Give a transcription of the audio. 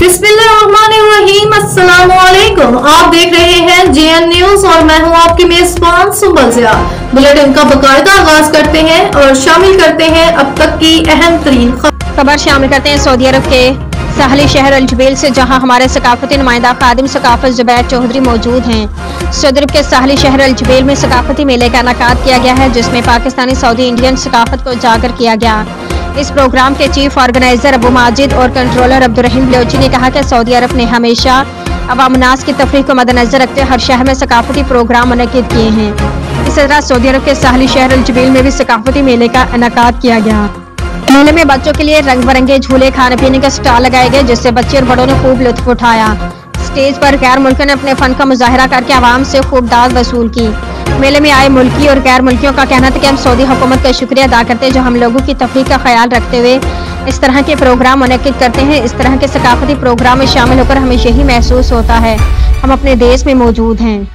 बिस्मिल्लाहिर्रहमानिर्रहीम। अस्सलामुअलैकुम। आप देख रहे हैं जेएन न्यूज और मैं हूं आपकी मेजबान सुंबल ज़िया। बुलेटिन का बाकायदा आगाज करते हैं और शामिल करते हैं अब तक की अहम तरीन खबर शामिल करते हैं सऊदी अरब के साहली शहर अल-जुबैल से, जहां हमारे सकाफती नुमाइंदा खादिम सकाफत जुबैर चौधरी मौजूद हैं। सऊदी अरब के साहली शहर अल-जुबैल में सकाफती मेले का इनेकाद किया गया है, जिसमें पाकिस्तानी सऊदी इंडियन सकाफत को उजागर किया गया। इस प्रोग्राम के चीफ ऑर्गेनाइजर अबू माजिद और कंट्रोलर अब्दुर्रहीम बलोची ने कहा कि सऊदी अरब ने हमेशा अवामनास की तफरीह को मद्देनजर रखते हर शहर में सकाफती प्रोग्राम मुनक्किद किए हैं। इसी तरह सऊदी अरब के साहली शहर अल-जुबैल में भी सकाफती मेले का इनेकाद किया गया। मेले में बच्चों के लिए रंग बिरंगे झूले, खाने पीने के स्टॉल लगाए गए, जिससे बच्चे और बड़ों ने खूब लुत्फ उठाया। स्टेज पर गैर मुल्कियों ने अपने फन का मुजाहिरा करके आवाम से खूब दाद वसूल की। मेले में आए मुल्की और गैर मुल्कियों का कहना था कि हम सऊदी हुकूमत का शुक्रिया अदा करते हैं, जो हम लोगों की तफरीह का ख्याल रखते हुए इस तरह के प्रोग्राम मुनक्किद करते हैं। इस तरह के सकाफती प्रोग्राम में शामिल होकर हमें यही महसूस होता है हम अपने देश में मौजूद हैं।